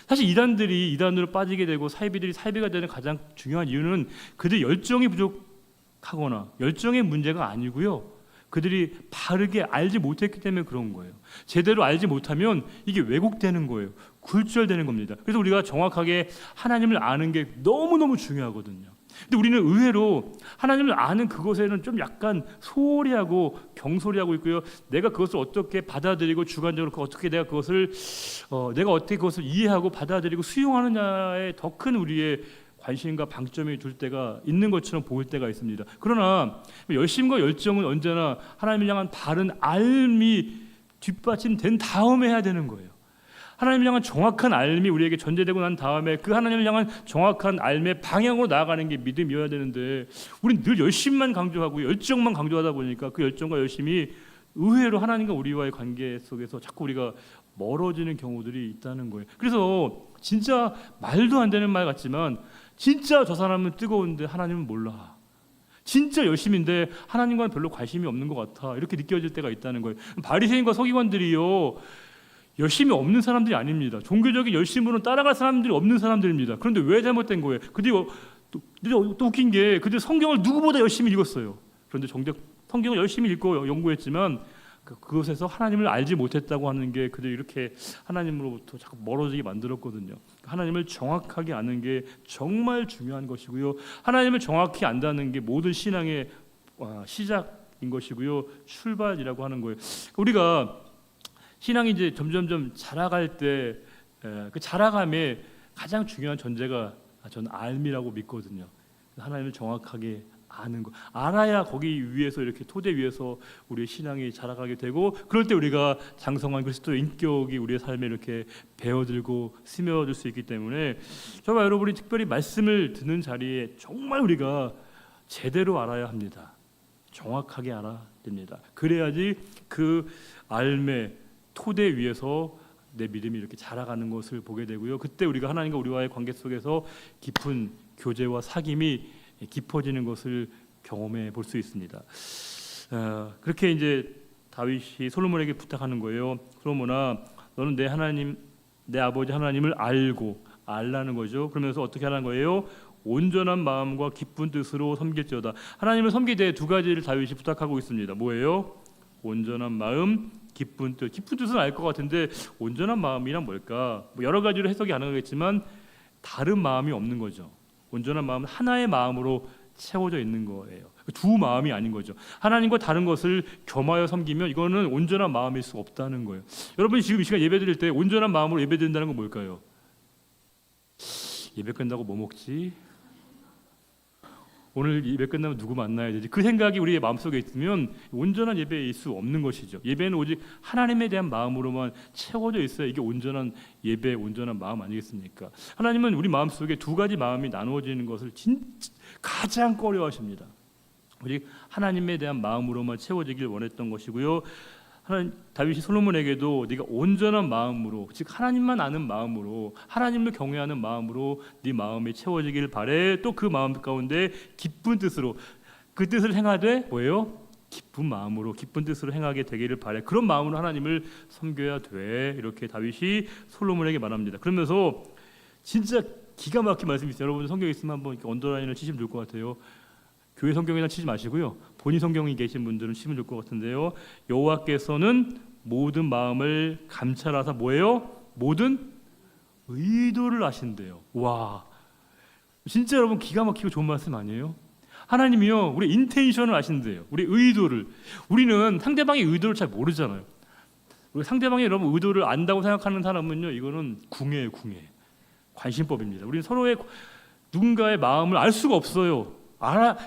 사실 이단들이 이단으로 빠지게 되고 사이비들이 사이비가 되는 가장 중요한 이유는 그들 열정이 부족하거나 열정의 문제가 아니고요. 그들이 바르게 알지 못했기 때문에 그런 거예요. 제대로 알지 못하면 이게 왜곡되는 거예요. 굴절되는 겁니다. 그래서 우리가 정확하게 하나님을 아는 게 너무너무 중요하거든요. 근데 우리는 의외로 하나님을 아는 그것에는 좀 약간 소홀히 하고 경솔히 하고 있고요. 내가 그것을 어떻게 받아들이고 주관적으로 내가 어떻게 그것을 이해하고 받아들이고 수용하느냐에 더 큰 우리의 관심과 방점이 둘 때가 있는 것처럼 보일 때가 있습니다. 그러나 열심과 열정은 언제나 하나님을 향한 바른 알미 뒷받침된 다음에 해야 되는 거예요. 하나님을 향한 정확한 알미 우리에게 전제되고 난 다음에 그 하나님을 향한 정확한 알미의 방향으로 나아가는 게 믿음이어야 되는데, 우리는 늘 열심만 강조하고 열정만 강조하다 보니까 그 열정과 열심이 의외로 하나님과 우리와의 관계 속에서 자꾸 우리가 멀어지는 경우들이 있다는 거예요. 그래서 진짜 말도 안 되는 말 같지만 진짜 저 사람은 뜨거운데 하나님은 몰라, 진짜 열심인데 하나님과는 별로 관심이 없는 것 같아, 이렇게 느껴질 때가 있다는 거예요. 바리새인과 서기관들이요, 열심이 없는 사람들이 아닙니다. 종교적인 열심으로 따라갈 사람들이 없는 사람들입니다. 그런데 왜 잘못된 거예요? 그들이 또 웃긴 게 그들 성경을 누구보다 열심히 읽었어요. 그런데 정작 성경을 열심히 읽고 연구했지만 그것에서 하나님을 알지 못했다고 하는 게 그들이 이렇게 하나님으로부터 자꾸 멀어지게 만들었거든요. 하나님을 정확하게 아는 게 정말 중요한 것이고요. 하나님을 정확히 안다는 게 모든 신앙의 시작인 것이고요. 출발이라고 하는 거예요. 우리가 신앙이 이제 점점점 자라갈 때 그 자라감에 가장 중요한 전제가 저는 알미라고 믿거든요. 하나님을 정확하게 아는 거, 알아야 거기 위에서 이렇게 토대 위에서 우리의 신앙이 자라가게 되고, 그럴 때 우리가 장성한 그리스도의 인격이 우리의 삶에 이렇게 배어들고 스며들 수 있기 때문에 저와 여러분이 특별히 말씀을 듣는 자리에 정말 우리가 제대로 알아야 합니다. 정확하게 알아야 됩니다. 그래야지 그 알매 토대 위에서 내 믿음이 이렇게 자라가는 것을 보게 되고요. 그때 우리가 하나님과 우리와의 관계 속에서 깊은 교제와 사귐이 깊어지는 것을 경험해 볼 수 있습니다. 그렇게 이제 다윗이 솔로몬에게 부탁하는 거예요. 솔로몬아, 너는 내 하나님, 내 아버지 하나님을 알라는 거죠. 그러면서 어떻게 하라는 거예요? 온전한 마음과 기쁜 뜻으로 섬길지어다. 하나님을 섬기되 두 가지를 다윗이 부탁하고 있습니다. 뭐예요? 온전한 마음, 기쁜 뜻. 기쁜 뜻은 알 것 같은데 온전한 마음이란 뭘까? 뭐 여러 가지로 해석이 가능하겠지만 다른 마음이 없는 거죠. 온전한 마음은 하나의 마음으로 채워져 있는 거예요. 두 마음이 아닌 거죠. 하나님과 다른 것을 겸하여 섬기면 이거는 온전한 마음일 수 없다는 거예요. 여러분이 지금 이 시간 예배 드릴 때 온전한 마음으로 예배 드린다는 건 뭘까요? 예배 끝나고 뭐 먹지? 오늘 예배 끝나면 누구 만나야 되지? 그 생각이 우리의 마음속에 있으면 온전한 예배일 수 없는 것이죠. 예배는 오직 하나님에 대한 마음으로만 채워져 있어야 이게 온전한 예배, 온전한 마음 아니겠습니까? 하나님은 우리 마음속에 두 가지 마음이 나누어지는 것을 가장 꺼려하십니다. 오직 하나님에 대한 마음으로만 채워지길 원했던 것이고요. 다윗이 솔로몬에게도 네가 온전한 마음으로, 즉 하나님만 아는 마음으로, 하나님을 경외하는 마음으로 네 마음이 채워지길 바래. 또 그 마음 가운데 기쁜 뜻으로, 그 뜻을 행하되 뭐예요? 기쁜 마음으로, 기쁜 뜻으로 행하게 되기를 바래. 그런 마음으로 하나님을 섬겨야 돼. 이렇게 다윗이 솔로몬에게 말합니다. 그러면서 진짜 기가 막힌 말씀이 있어요. 여러분 성경에 있으면 한번 이렇게 언더라인을 치시면 좋을 것 같아요. 교회 성경이나 치지 마시고요. 본인 성경이 계신 분들은 치면 좋을 것 같은데요. 여호와께서는 모든 마음을 감찰하사 뭐예요? 모든 의도를 아신대요. 와, 진짜 여러분 기가 막히고 좋은 말씀 아니에요? 하나님이요, 우리 인텐션을 아신대요. 우리 의도를. 우리는 상대방의 의도를 잘 모르잖아요. 우리 상대방의 여러분 의도를 안다고 생각하는 사람은요, 이거는 궁예예요, 궁예. 관심법입니다. 우리는 서로의 누군가의 마음을 알 수가 없어요.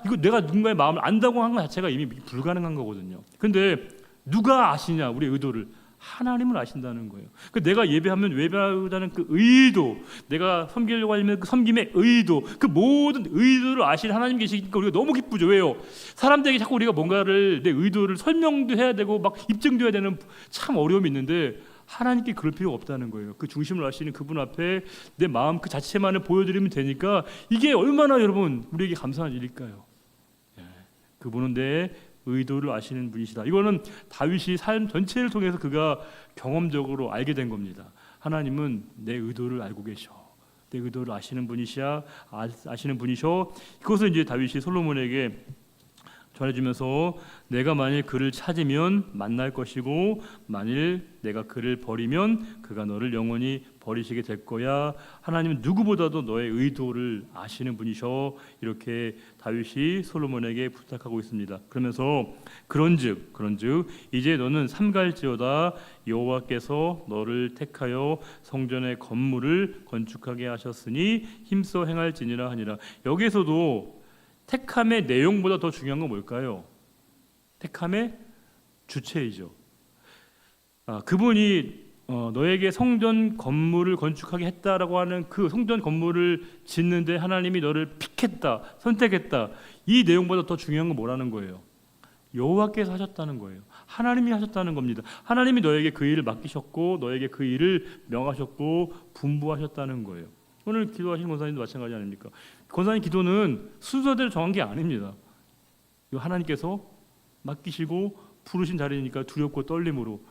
이거 내가 누군가의 마음을 안다고 하는 것 자체가 이미 불가능한 거거든요. 근데 누가 아시냐? 우리 의도를 하나님을 아신다는 거예요. 내가 예배하면 예배하자는 그 의도, 내가 섬기려고 하면 그 섬김의 의도, 그 모든 의도를 아실 하나님 계시니까 우리가 너무 기쁘죠. 왜요? 사람들에게 자꾸 우리가 뭔가를 내 의도를 설명도 해야 되고 막 입증도 해야 되는 참 어려움이 있는데 하나님께 그럴 필요가 없다는 거예요. 그 중심을 아시는 그분 앞에 내 마음 그 자체만을 보여드리면 되니까 이게 얼마나 여러분 우리에게 감사한 일일까요? 그분은 내 의도를 아시는 분이시다. 이거는 다윗이 삶 전체를 통해서 그가 경험적으로 알게 된 겁니다. 하나님은 내 의도를 알고 계셔. 내 의도를 아시는 분이셔. 그것을 이제 다윗이 솔로몬에게 전해주면서 내가 만일 그를 찾으면 만날 것이고 만일 내가 그를 버리면 그가 너를 영원히 버리시게 될 거야. 하나님은 누구보다도 너의 의도를 아시는 분이셔. 이렇게 다윗이 솔로몬에게 부탁하고 있습니다. 그러면서 그런즉 이제 너는 삼갈지어다. 여호와께서 너를 택하여 성전의 건물을 건축하게 하셨으니 힘써 행할지니라 하니라. 여기에서도 택함의 내용보다 더 중요한 건 뭘까요? 택함의 주체이죠. 그분이 너에게 성전 건물을 건축하게 했다라고 하는 그 성전 건물을 짓는데 하나님이 너를 픽했다, 선택했다. 이 내용보다 더 중요한 건 뭐라는 거예요? 여호와께서 하셨다는 거예요. 하나님이 하셨다는 겁니다. 하나님이 너에게 그 일을 맡기셨고 너에게 그 일을 명하셨고 분부하셨다는 거예요. 오늘 기도하시는 권사님도 마찬가지 아닙니까? 권사님 기도는 순서대로 정한 게 아닙니다. 하나님께서 맡기시고 부르신 자리니까 두렵고 떨림으로.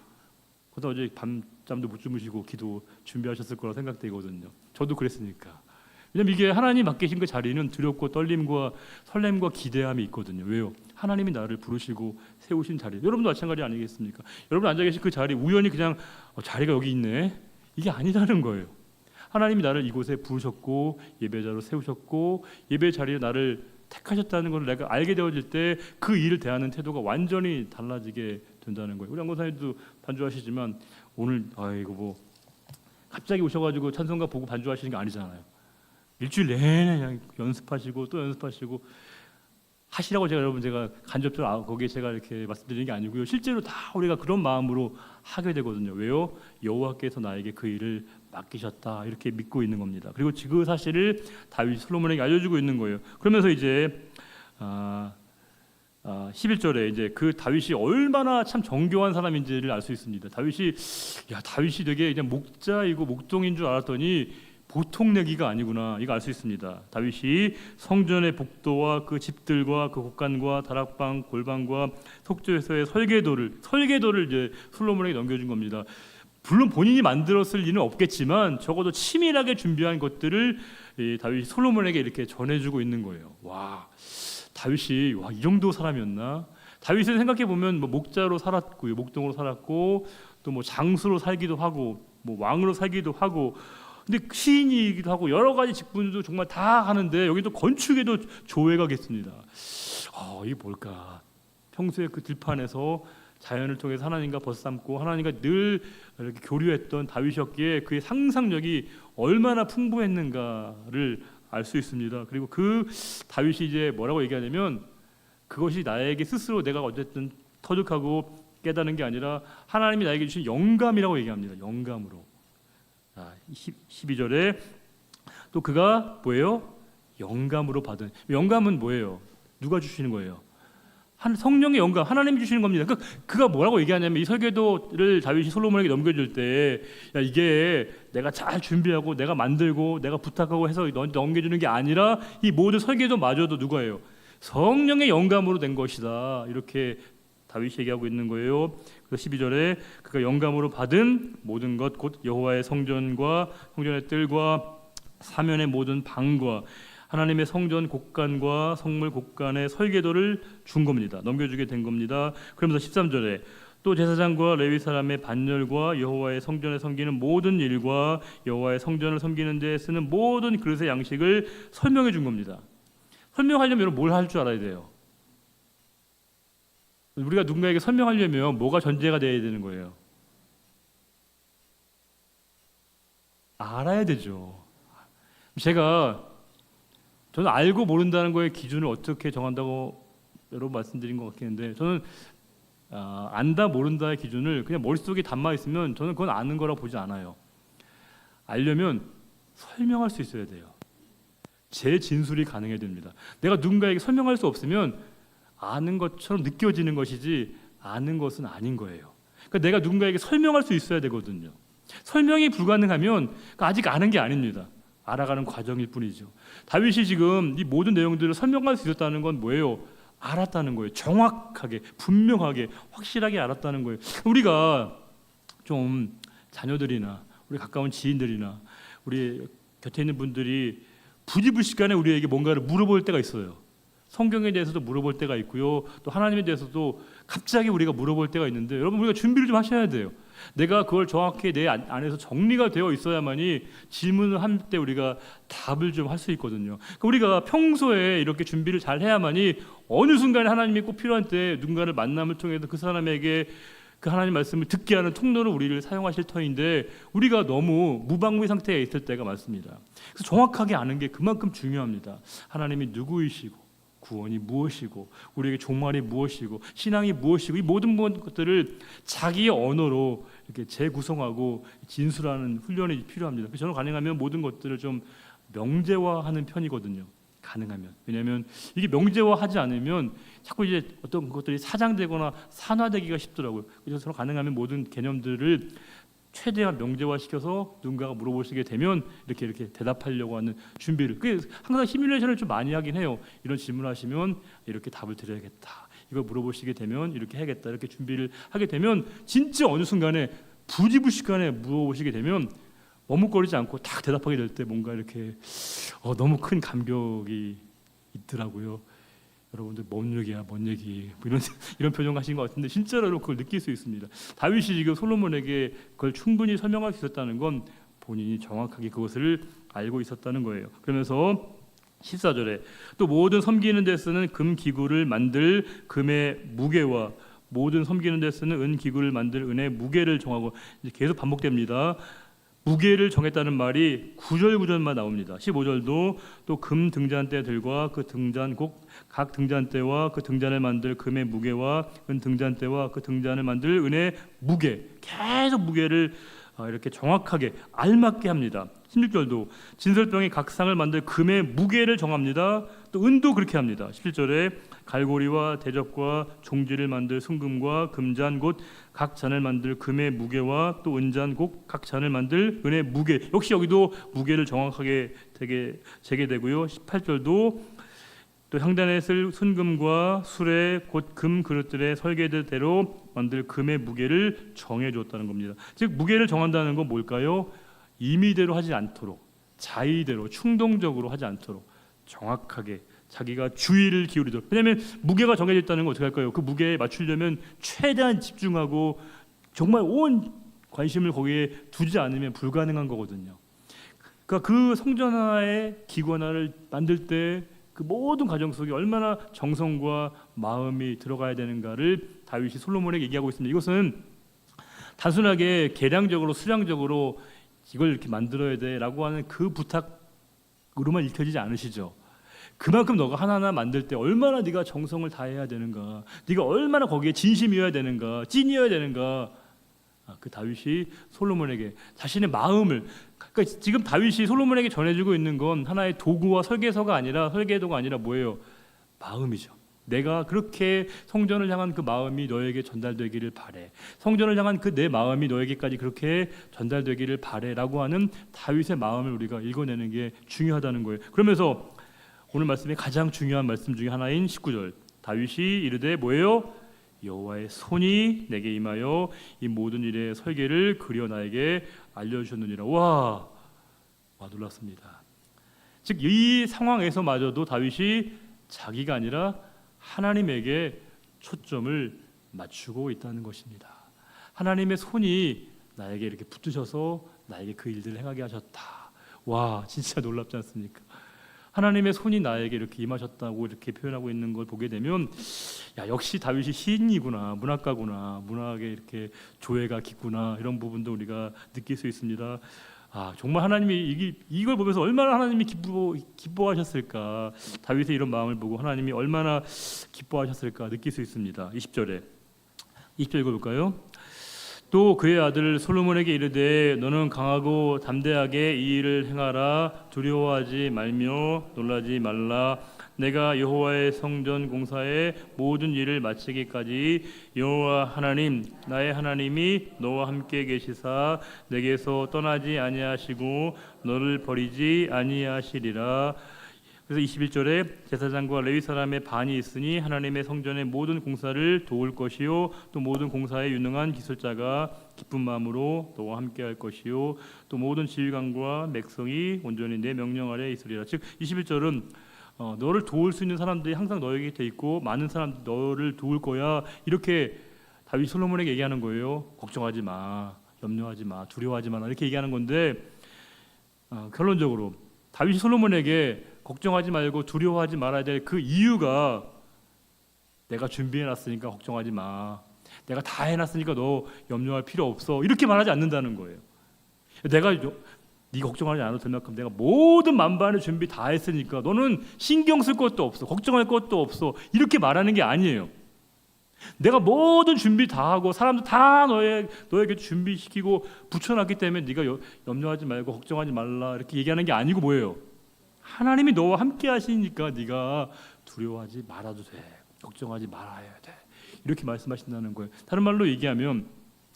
그러다 어제 밤잠도 못 주무시고 기도 준비하셨을 거라 생각되거든요. 저도 그랬으니까. 왜냐면 이게 하나님 맡기신 그 자리는 두렵고 떨림과 설렘과 기대함이 있거든요. 왜요? 하나님이 나를 부르시고 세우신 자리. 여러분도 마찬가지 아니겠습니까? 여러분 앉아 계신 그 자리 우연히 그냥 자리가 여기 있네. 이게 아니라는 거예요. 하나님이 나를 이곳에 부르셨고 예배자로 세우셨고 예배 자리에 나를 택하셨다는 것을 내가 알게 되어질 때 그 일을 대하는 태도가 완전히 달라지게 된다는 거예요. 우리 안고사님도 반주하시지만 오늘 이거 갑자기 오셔가지고 찬송가 보고 반주하시는 게 아니잖아요. 일주일 내내 그냥 연습하시고 또 연습하시고 하시라고 제가 간접적으로 거기에 제가 이렇게 말씀드리는 게 아니고요. 실제로 다 우리가 그런 마음으로 하게 되거든요. 왜요? 여호와께서 나에게 그 일을 맡기셨다 이렇게 믿고 있는 겁니다. 그리고 그 사실을 다윗 솔로몬에게 알려주고 있는 거예요. 그러면서 이제 11절에 이제 그 다윗이 얼마나 참 정교한 사람인지를 알 수 있습니다. 다윗이 되게 그냥 목자이고 목동인 줄 알았더니 보통 내기가 아니구나, 이거 알 수 있습니다. 다윗이 성전의 복도와 그 집들과 그 곡간과 다락방, 골방과 속죄소의 설계도를 이제 솔로몬에게 넘겨준 겁니다. 물론 본인이 만들었을 리는 없겠지만 적어도 치밀하게 준비한 것들을 다윗이 솔로몬에게 이렇게 전해주고 있는 거예요. 다윗이 이 정도 사람이었나? 다윗은 생각해 보면 뭐 목자로 살았고요, 목동으로 살았고, 또 뭐 장수로 살기도 하고, 뭐 왕으로 살기도 하고, 근데 시인이기도 하고 여러 가지 직분도 정말 다 하는데 여기 또 건축에도 조예가 겠습니다. 이게 뭘까? 평소에 그 들판에서 자연을 통해서 하나님과 벗삼고 하나님과 늘 이렇게 교류했던 다윗이었기에 그의 상상력이 얼마나 풍부했는가를 알 수 있습니다. 그리고 그 다윗이 이제 뭐라고 얘기하냐면, 그것이 나에게 스스로 내가 어쨌든 터득하고 깨닫는 게 아니라 하나님이 나에게 주신 영감이라고 얘기합니다. 영감으로. 12절에 또 그가 뭐예요? 영감으로 받은. 영감은 뭐예요? 누가 주시는 거예요? 성령의 영감, 하나님이 주시는 겁니다. 그가 뭐라고 얘기하냐면, 이 설계도를 다윗이 솔로몬에게 넘겨줄 때, 이게 내가 잘 준비하고 내가 만들고 내가 부탁하고 해서 너한테 넘겨주는 게 아니라 이 모든 설계도마저도 누가예요? 성령의 영감으로 된 것이다, 이렇게 다윗이 얘기하고 있는 거예요. 그래서 12절에 그가 영감으로 받은 모든 것, 곧 여호와의 성전과 성전의 뜰과 사면의 모든 방과 하나님의 성전 곡간과 성물 곡간의 설계도를 준 겁니다. 넘겨주게 된 겁니다. 그러면서 13절에 또 제사장과 레위 사람의 반열과 여호와의 성전에 섬기는 모든 일과 여호와의 성전을 섬기는 데 쓰는 모든 그릇의 양식을 설명해 준 겁니다. 설명하려면 뭘 할 줄 알아야 돼요? 우리가 누군가에게 설명하려면 뭐가 전제가 돼야 되는 거예요? 알아야 되죠. 저는 알고 모른다는 거의 기준을 어떻게 정한다고 여러 번 말씀드린 것 같긴 한데, 저는 안다 모른다의 기준을 그냥 머릿속에 담아 있으면 저는 그건 아는 거라고 보지 않아요. 알려면 설명할 수 있어야 돼요. 제 진술이 가능해야 됩니다. 내가 누군가에게 설명할 수 없으면 아는 것처럼 느껴지는 것이지 아는 것은 아닌 거예요. 그러니까 내가 누군가에게 설명할 수 있어야 되거든요. 설명이 불가능하면 아직 아는 게 아닙니다. 알아가는 과정일 뿐이죠. 다윗이 지금 이 모든 내용들을 설명할 수 있었다는 건 뭐예요? 알았다는 거예요. 정확하게, 분명하게, 확실하게 알았다는 거예요. 우리가 좀 자녀들이나 우리 가까운 지인들이나 우리 곁에 있는 분들이 부지불식간에 우리에게 뭔가를 물어볼 때가 있어요. 성경에 대해서도 물어볼 때가 있고요, 또 하나님에 대해서도 갑자기 우리가 물어볼 때가 있는데, 여러분 우리가 준비를 좀 하셔야 돼요. 내가 그걸 정확히 내 안에서 정리가 되어 있어야만이 질문을 할 때 우리가 답을 좀 할 수 있거든요. 그러니까 우리가 평소에 이렇게 준비를 잘 해야만이 어느 순간에 하나님이 꼭 필요한 때 누군가를 만남을 통해서 그 사람에게 그 하나님 말씀을 듣게 하는 통로로 우리를 사용하실 터인데, 우리가 너무 무방비 상태에 있을 때가 많습니다. 그래서 정확하게 아는 게 그만큼 중요합니다. 하나님이 누구이시고 구원이 무엇이고 우리에게 종말이 무엇이고 신앙이 무엇이고 이 모든 것들을 자기의 언어로 이렇게 재구성하고 진술하는 훈련이 필요합니다. 그래서 저는 가능하면 모든 것들을 좀 명제화하는 편이거든요. 가능하면. 왜냐하면 이게 명제화하지 않으면 자꾸 이제 어떤 것들이 사장되거나 산화되기가 쉽더라고요. 그래서 저는 가능하면 모든 개념들을 최대한 명제화시켜서 누군가가 물어보시게 되면 이렇게 대답하려고 하는 준비를, 항상 시뮬레이션을 좀 많이 하긴 해요. 이런 질문하시면 이렇게 답을 드려야겠다, 이걸 물어보시게 되면 이렇게 해야겠다, 이렇게 준비를 하게 되면 진짜 어느 순간에 부지불식간에 물어보시게 되면 머뭇거리지 않고 딱 대답하게 될 때 뭔가 이렇게 너무 큰 감격이 있더라고요. 여러분들 뭔 얘기야, 뭔 얘기, 뭐 이런 표정 하신 것 같은데 진짜로 그걸 느낄 수 있습니다. 다윗이 지금 솔로몬에게 그걸 충분히 설명할 수 있었다는 건 본인이 정확하게 그것을 알고 있었다는 거예요. 그러면서 14절에 또 모든 섬기는 데 쓰는 금 기구를 만들 금의 무게와 모든 섬기는 데 쓰는 은 기구를 만들 은의 무게를 정하고, 이제 계속 반복됩니다. 무게를 정했다는 말이 구절만 나옵니다. 15절도 또 금 등잔대들과 그 등잔곡 각 등잔대와 그 등잔을 만들 금의 무게와 은 등잔대와 그 등잔을 만들 은의 무게, 계속 무게를 이렇게 정확하게 알맞게 합니다. 16절도 진설병의 각 상을 만들 금의 무게를 정합니다. 또 은도 그렇게 합니다. 17절에 갈고리와 대접과 종지를 만들 순금과 금잔 곧 각 잔을 만들 금의 무게와 또 은잔 곧 각 잔을 만들 은의 무게. 역시 여기도 무게를 정확하게 재게 되고요. 18절도 또 향단에 쓸 순금과 수레 곧 금 그릇들의 설계대로 만들 금의 무게를 정해 줬다는 겁니다. 즉 무게를 정한다는 건 뭘까요? 임의대로 하지 않도록, 자의대로 충동적으로 하지 않도록 정확하게 자기가 주의를 기울이도록. 왜냐하면 무게가 정해져 있다는 건 어떻게 할까요? 그 무게에 맞추려면 최대한 집중하고 정말 온 관심을 거기에 두지 않으면 불가능한 거거든요. 그러니까 그 성전 하나의 기구 하나를 만들 때 그 모든 과정 속에 얼마나 정성과 마음이 들어가야 되는가를 다윗이 솔로몬에게 얘기하고 있습니다. 이것은 단순하게 계량적으로 수량적으로 이걸 이렇게 만들어야 돼라고 하는 그 부탁으로만 읽혀지지 않으시죠. 그만큼 너가 하나하나 만들 때 얼마나 네가 정성을 다해야 되는가, 네가 얼마나 거기에 진심이어야 되는가, 찐이어야 되는가. 그 다윗이 솔로몬에게 자신의 마음을, 그러니까 지금 다윗이 솔로몬에게 전해주고 있는 건 하나의 도구와 설계도가 아니라 뭐예요? 마음이죠. 내가 그렇게 성전을 향한 그 마음이 너에게 전달되기를 바래. 성전을 향한 그 내 마음이 너에게까지 그렇게 전달되기를 바래라고 하는 다윗의 마음을 우리가 읽어내는 게 중요하다는 거예요. 그러면서 오늘 말씀의 가장 중요한 말씀 중에 하나인 19절. 다윗이 이르되 뭐예요? 여호와의 손이 내게 임하여 이 모든 일의 설계를 그려 나에게 알려주셨느니라. 와 놀랐습니다. 즉 이 상황에서마저도 다윗이 자기가 아니라 하나님에게 초점을 맞추고 있다는 것입니다. 하나님의 손이 나에게 이렇게 붙으셔서 나에게 그 일들을 행하게 하셨다. 와 진짜 놀랍지 않습니까? 하나님의 손이 나에게 이렇게 임하셨다고 이렇게 표현하고 있는 걸 보게 되면 야 역시 다윗이 시인이구나, 문학가구나, 문학에 이렇게 조예가 깊구나, 이런 부분도 우리가 느낄 수 있습니다. 정말 하나님이 이걸 보면서 얼마나 하나님이 기뻐하셨을까, 다윗의 이런 마음을 보고 하나님이 얼마나 기뻐하셨을까 느낄 수 있습니다. 20절 읽어볼까요? 또 그의 아들 솔로몬에게 이르되 너는 강하고 담대하게 이 일을 행하라. 두려워하지 말며 놀라지 말라. 내가 여호와의 성전 공사의 모든 일을 마치기까지 여호와 하나님 나의 하나님이 너와 함께 계시사 내게서 떠나지 아니하시고 너를 버리지 아니하시리라. 그래서 21절에 제사장과 레위 사람의 반이 있으니 하나님의 성전의 모든 공사를 도울 것이요 또 모든 공사에 유능한 기술자가 기쁜 마음으로 너와 함께할 것이요 또 모든 지휘관과 백성이 온전히 내 명령 아래 있으리라. 즉 21절은 너를 도울 수 있는 사람들이 항상 너에게 곁에 있고 많은 사람들이 너를 도울 거야, 이렇게 다윗 솔로몬에게 얘기하는 거예요. 걱정하지 마, 염려하지 마, 두려워하지 마, 이렇게 얘기하는 건데 결론적으로 다윗이 솔로몬에게 걱정하지 말고 두려워하지 말아야 될 그 이유가 내가 준비해놨으니까 걱정하지 마, 내가 다 해놨으니까 너 염려할 필요 없어, 이렇게 말하지 않는다는 거예요. 내가 네 걱정하지 않아도 될 만큼 내가 모든 만반의 준비 다 했으니까 너는 신경 쓸 것도 없어, 걱정할 것도 없어, 이렇게 말하는 게 아니에요. 내가 모든 준비 다 하고 사람들 다 너에게 준비시키고 붙여놨기 때문에 네가 염려하지 말고 걱정하지 말라 이렇게 얘기하는 게 아니고 뭐예요? 하나님이 너와 함께 하시니까 네가 두려워하지 말아도 돼, 걱정하지 말아야 돼, 이렇게 말씀하신다는 거예요. 다른 말로 얘기하면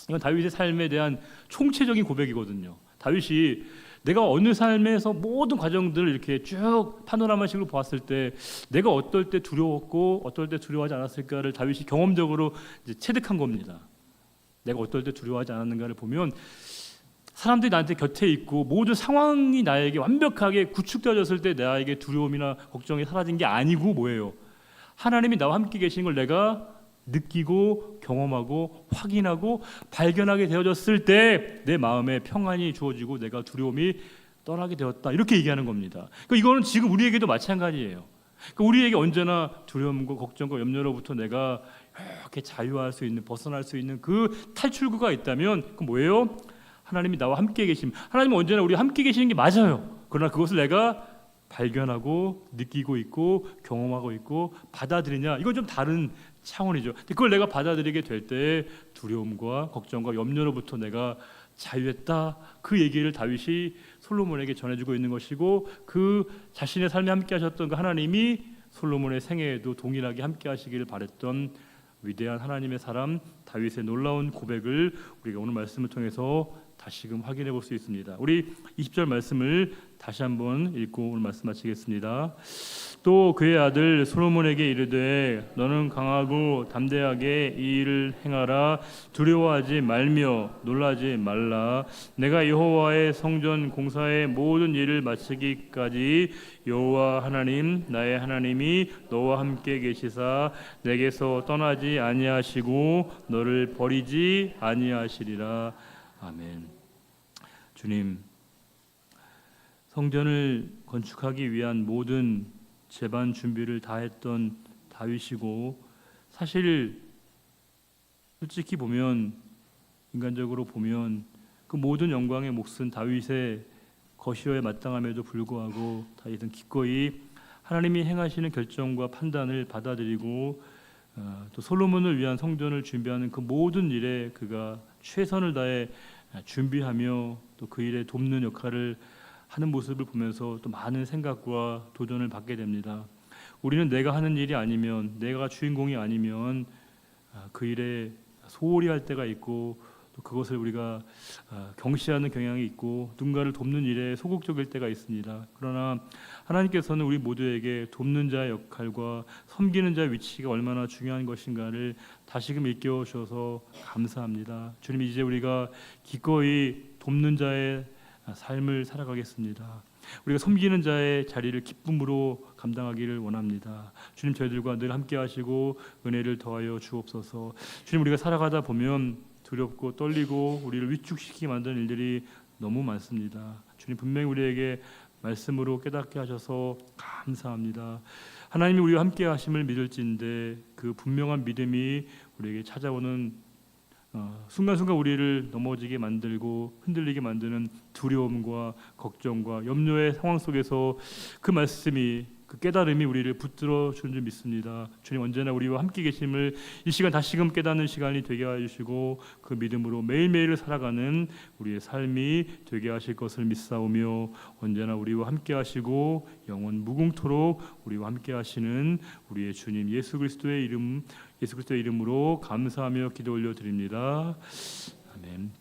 이건 다윗의 삶에 대한 총체적인 고백이거든요. 다윗이 내가 어느 삶에서 모든 과정들을 이렇게 쭉 파노라마식으로 보았을 때 내가 어떨 때 두려웠고 어떨 때 두려워하지 않았을까를 다윗이 경험적으로 이제 체득한 겁니다. 내가 어떨 때 두려워하지 않았는가를 보면 사람들이 나한테 곁에 있고 모든 상황이 나에게 완벽하게 구축되어졌을 때 나에게 두려움이나 걱정이 사라진 게 아니고 뭐예요? 하나님이 나와 함께 계신 걸 내가 느끼고 경험하고 확인하고 발견하게 되어졌을 때 내 마음에 평안이 주어지고 내가 두려움이 떠나게 되었다, 이렇게 얘기하는 겁니다. 그러니까 이거는 지금 우리에게도 마찬가지예요. 그러니까 우리에게 언제나 두려움과 걱정과 염려로부터 내가 이렇게 자유할 수 있는, 벗어날 수 있는 그 탈출구가 있다면 그 뭐예요? 하나님이 나와 함께 계심. 하나님은 언제나 우리와 함께 계시는 게 맞아요. 그러나 그것을 내가 발견하고 느끼고 있고 경험하고 있고 받아들이냐, 이건 좀 다른 차원이죠. 그걸 내가 받아들이게 될 때 두려움과 걱정과 염려로부터 내가 자유했다. 그 얘기를 다윗이 솔로몬에게 전해주고 있는 것이고, 그 자신의 삶에 함께하셨던 그 하나님이 솔로몬의 생애에도 동일하게 함께하시기를 바랬던 위대한 하나님의 사람 다윗의 놀라운 고백을 우리가 오늘 말씀을 통해서 다시금 확인해 볼 수 있습니다. 우리 20절 말씀을 다시 한번 읽고 오늘 말씀 마치겠습니다. 또 그의 아들 솔로몬에게 이르되 너는 강하고 담대하게 이 일을 행하라. 두려워하지 말며 놀라지 말라. 내가 여호와의 성전 공사의 모든 일을 마치기까지 여호와 하나님 나의 하나님이 너와 함께 계시사 내게서 떠나지 아니하시고 너를 버리지 아니하시리라. 아멘. 주님, 성전을 건축하기 위한 모든 제반 준비를 다 했던 다윗이고, 사실 솔직히 보면, 인간적으로 보면 그 모든 영광의 몫은 다윗의 것이어야 마땅함에도 불구하고 다윗은 기꺼이 하나님이 행하시는 결정과 판단을 받아들이고 또 솔로몬을 위한 성전을 준비하는 그 모든 일에 그가 최선을 다해 준비하며 또 그 일에 돕는 역할을 하는 모습을 보면서 또 많은 생각과 도전을 받게 됩니다. 우리는 내가 하는 일이 아니면, 내가 주인공이 아니면 그 일에 소홀히 할 때가 있고, 또 그것을 우리가 경시하는 경향이 있고, 누군가를 돕는 일에 소극적일 때가 있습니다. 그러나 하나님께서는 우리 모두에게 돕는 자의 역할과 섬기는 자의 위치가 얼마나 중요한 것인가를 다시금 일깨워 주셔서 감사합니다. 주님, 이제 우리가 기꺼이 돕는 자의 삶을 살아가겠습니다. 우리가 섬기는 자의 자리를 기쁨으로 감당하기를 원합니다. 주님, 저희들과 늘 함께 하시고 은혜를 더하여 주옵소서. 주님, 우리가 살아가다 보면 두렵고 떨리고 우리를 위축시키게 만드는 일들이 너무 많습니다. 주님, 분명히 우리에게 말씀으로 깨닫게 하셔서 감사합니다. 하나님이 우리와 함께 하심을 믿을진데 그 분명한 믿음이 우리에게 찾아오는 순간순간 우리를 넘어지게 만들고 흔들리게 만드는 두려움과 걱정과 염려의 상황 속에서 그 말씀이, 그 깨달음이 우리를 붙들어 주는 줄 믿습니다. 주님, 언제나 우리와 함께 계심을 이 시간 다시금 깨닫는 시간이 되게 하시고 그 믿음으로 매일매일을 살아가는 우리의 삶이 되게 하실 것을 믿사오며, 언제나 우리와 함께 하시고 영원 무궁토록 우리와 함께 하시는 우리의 주님 예수 그리스도의 이름으로 감사하며 기도 올려드립니다. 아멘.